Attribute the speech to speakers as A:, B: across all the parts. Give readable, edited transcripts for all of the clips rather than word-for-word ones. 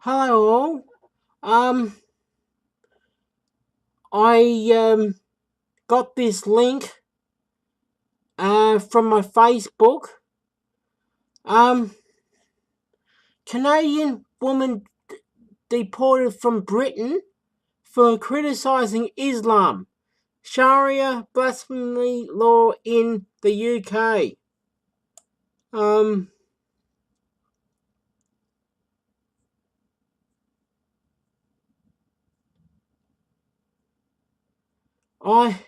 A: Hello all. I got this link from my Facebook. Um, Canadian woman deported from Britain for criticising Islam. Sharia blasphemy law in the UK. Um, I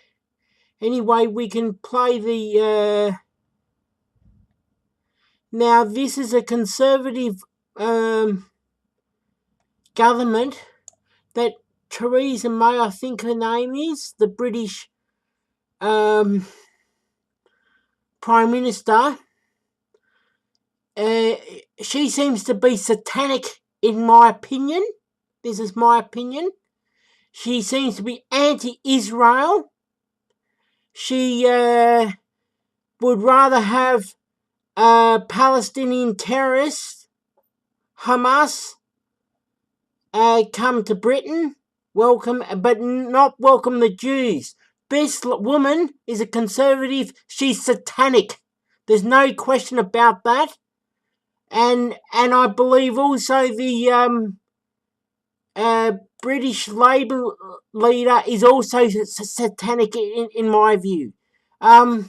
A: anyway we can play the. Now this is a conservative government that Theresa May, I think her name is, the British Prime Minister. She seems to be satanic, in my opinion. This is my opinion. She seems to be anti-Israel. She would rather have Palestinian terrorists, Hamas, come to Britain, welcome, but not welcome the Jews. This woman is a conservative. She's satanic. There's no question about that. And I believe also the British Labour leader is also satanic in my view. Okay,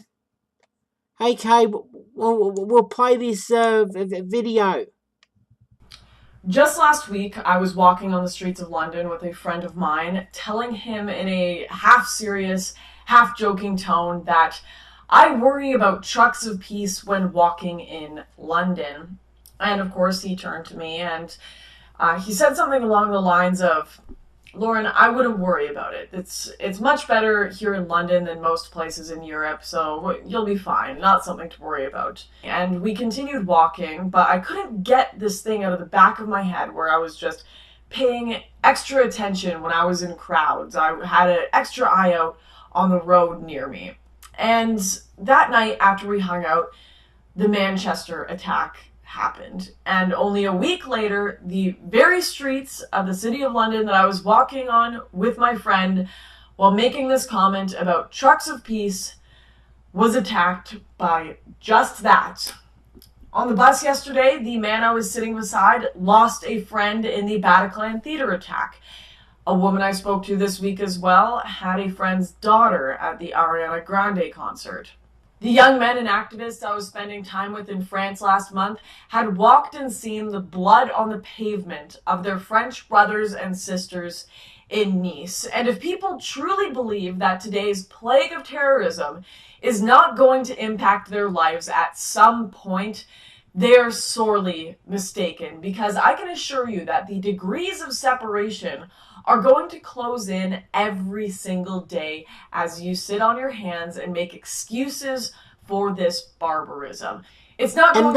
A: we'll play this video.
B: Just last week, I was walking on the streets of London with a friend of mine, telling him in a half-serious, half-joking tone that I worry about trucks of peace when walking in London. And of course, he turned to me and he said something along the lines of, Lauren, I wouldn't worry about it. It's much better here in London than most places in Europe, so you'll be fine. Not something to worry about. And we continued walking, but I couldn't get this thing out of the back of my head where I was just paying extra attention when I was in crowds. I had an extra eye out on the road near me. And that night, after we hung out, the Manchester attack happened. And only a week later, the very streets of the city of London that I was walking on with my friend while making this comment about trucks of peace was attacked by just that. On the bus yesterday, the man I was sitting beside lost a friend in the Bataclan theater attack. A woman I spoke to this week as well had a friend's daughter at the Ariana Grande concert. The young men and activists I was spending time with in France last month had walked and seen the blood on the pavement of their French brothers and sisters in Nice. And if people truly believe that today's plague of terrorism is not going to impact their lives at some point, they are sorely mistaken, because I can assure you that the degrees of separation are going to close in every single day as you sit on your hands and make excuses for this barbarism. It's not going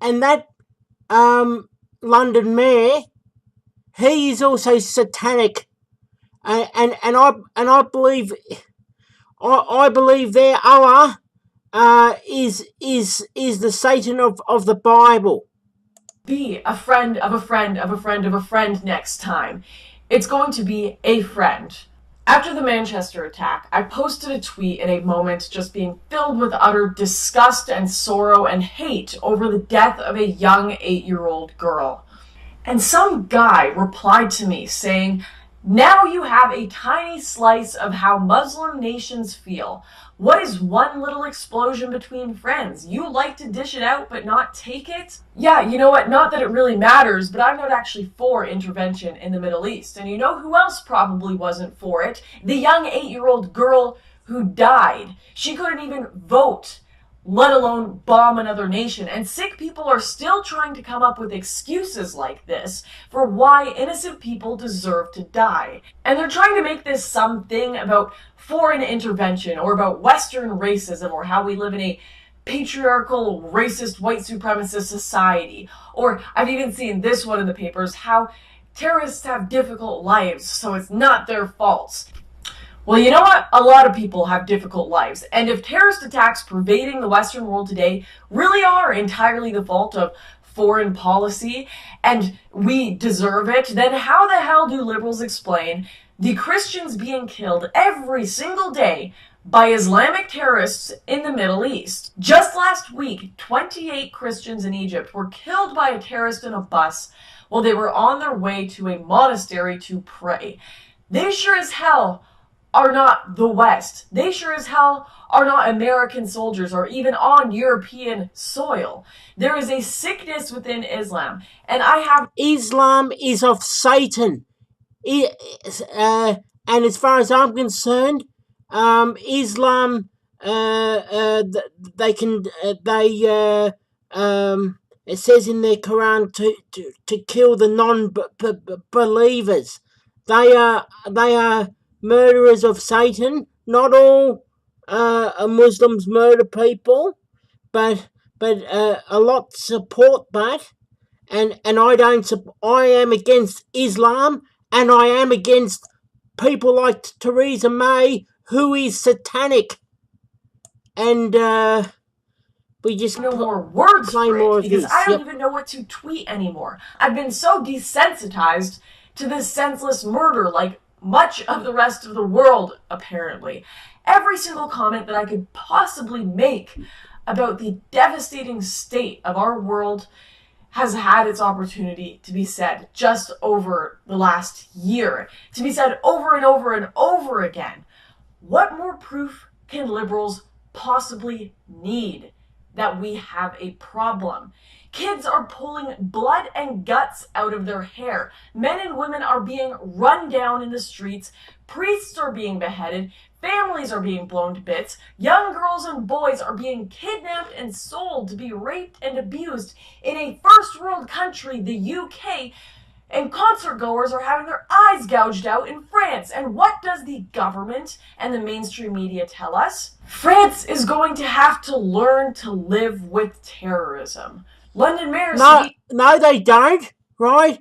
A: and that London mayor, he is also satanic, and I believe their Allah is the Satan of the Bible.
B: Be a friend of a friend of a friend of a friend next time. It's going to be a friend. After the Manchester attack, I posted a tweet in a moment just being filled with utter disgust and sorrow and hate over the death of a young 8-year-old girl. And some guy replied to me saying, now you have a tiny slice of how Muslim nations feel. What is one little explosion between friends? You like to dish it out but not take it? Yeah, you know what? Not that it really matters, but I'm not actually for intervention in the Middle East. And you know who else probably wasn't for it? The young 8-year-old girl who died. She couldn't even vote, let alone bomb another nation. And sick people are still trying to come up with excuses like this for why innocent people deserve to die. And they're trying to make this something about foreign intervention or about Western racism or how we live in a patriarchal, racist, white supremacist society. Or I've even seen this one in the papers, how terrorists have difficult lives, so it's not their fault. Well, you know what? A lot of people have difficult lives. And if terrorist attacks pervading the Western world today really are entirely the fault of foreign policy and we deserve it, then how the hell do liberals explain the Christians being killed every single day by Islamic terrorists in the Middle East? Just last week, 28 Christians in Egypt were killed by a terrorist in a bus while they were on their way to a monastery to pray. They sure as hell are not the West. They sure as hell are not American soldiers or even on European soil. There is a sickness within Islam, and
A: Islam is of Satan. And as far as I'm concerned, Islam, it says in their Quran to kill the non-believers. They are murderers of Satan. Not all Muslims murder people, but a lot support that, and I don't. I am against Islam, and I am against people like Theresa May, who is satanic. And we just
B: no more words
A: play
B: for
A: more
B: it
A: of
B: because
A: this.
B: I don't even know what to tweet anymore. I've been so desensitized to this senseless murder, like much of the rest of the world, apparently. Every single comment that I could possibly make about the devastating state of our world has had its opportunity to be said just over the last year, to be said over and over and over again. What more proof can liberals possibly need that we have a problem? Kids are pulling blood and guts out of their hair. Men and women are being run down in the streets. Priests are being beheaded. Families are being blown to bits. Young girls and boys are being kidnapped and sold to be raped and abused in a first world country, the UK. And concert goers are having their eyes gouged out in France. And what does the government and the mainstream media tell us? France is going to have to learn to live with terrorism. London Mayor...
A: No, they don't, right?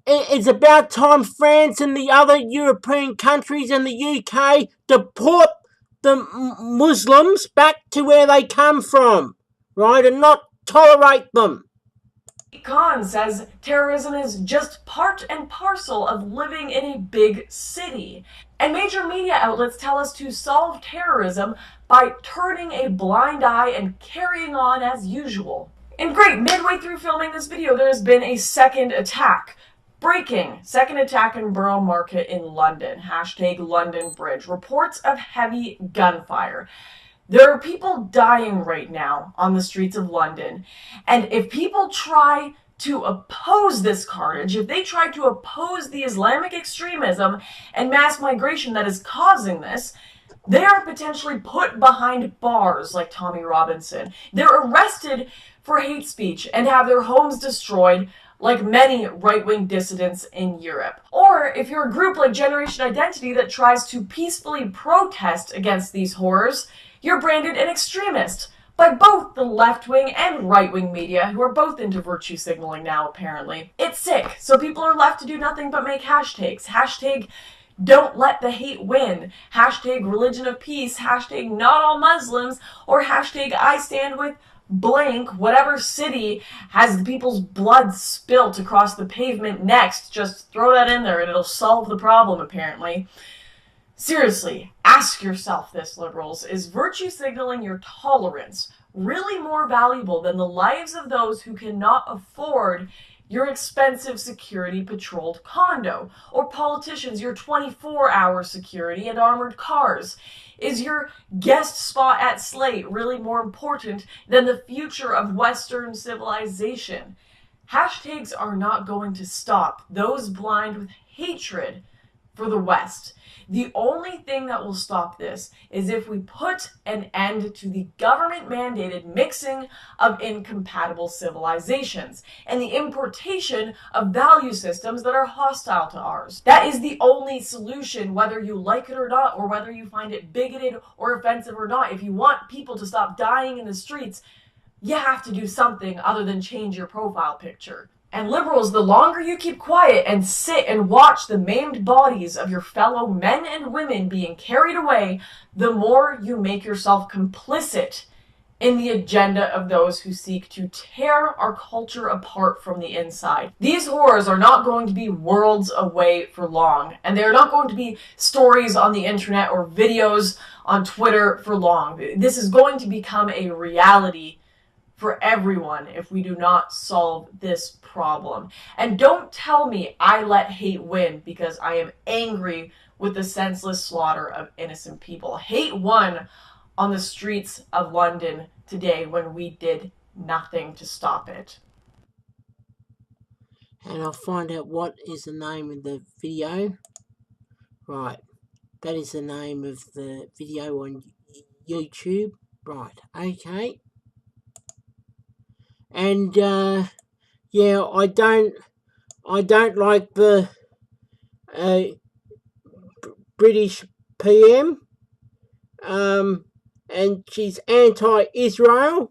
A: It's about time France and the other European countries and the UK deport the Muslims back to where they come from, right? And not tolerate them.
B: Khan says terrorism is just part and parcel of living in a big city. And major media outlets tell us to solve terrorism by turning a blind eye and carrying on as usual. And great, midway through filming this video, there has been a second attack. Breaking, second attack in Borough Market in London. Hashtag London Bridge. Reports of heavy gunfire. There are people dying right now on the streets of London. And if people try to oppose this carnage, if they try to oppose the Islamic extremism and mass migration that is causing this, they are potentially put behind bars like Tommy Robinson. They're arrested for hate speech and have their homes destroyed like many right-wing dissidents in Europe. Or if you're a group like Generation Identity that tries to peacefully protest against these horrors, you're branded an extremist by both the left-wing and right-wing media, who are both into virtue signaling now, apparently. It's sick, so people are left to do nothing but make hashtags. Hashtag don't let the hate win. Hashtag religion of peace. Hashtag not all Muslims. Or hashtag I stand with blank, whatever city has the people's blood spilt across the pavement next. Just throw that in there and it'll solve the problem, apparently. Seriously, ask yourself this, liberals. Is virtue signaling your tolerance really more valuable than the lives of those who cannot afford your expensive security patrolled condo? Or politicians, your 24-hour security and armored cars? Is your guest spot at Slate really more important than the future of Western civilization? Hashtags are not going to stop those blind with hatred for the West. The only thing that will stop this is if we put an end to the government-mandated mixing of incompatible civilizations and the importation of value systems that are hostile to ours. That is the only solution, whether you like it or not, or whether you find it bigoted or offensive or not. If you want people to stop dying in the streets, you have to do something other than change your profile picture. And liberals, the longer you keep quiet and sit and watch the maimed bodies of your fellow men and women being carried away, the more you make yourself complicit in the agenda of those who seek to tear our culture apart from the inside. These horrors are not going to be worlds away for long, and they're not going to be stories on the internet or videos on Twitter for long. This is going to become a reality for everyone if we do not solve this problem. And don't tell me I let hate win because I am angry with the senseless slaughter of innocent people. Hate won on the streets of London today when we did nothing to stop it.
A: And I'll find out what is the name of the video. Right, that is the name of the video on YouTube. Right, okay. And yeah, I don't like the British PM. And she's anti-Israel.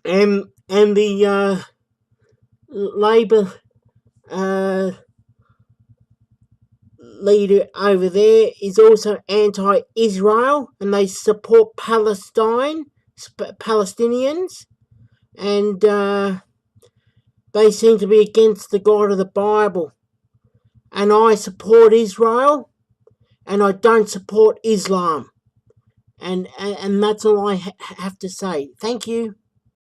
A: And the Labour leader over there is also anti-Israel, and they support Palestinians, and they seem to be against the God of the Bible. And I support Israel, and I don't support Islam. And that's all I have to say. Thank you.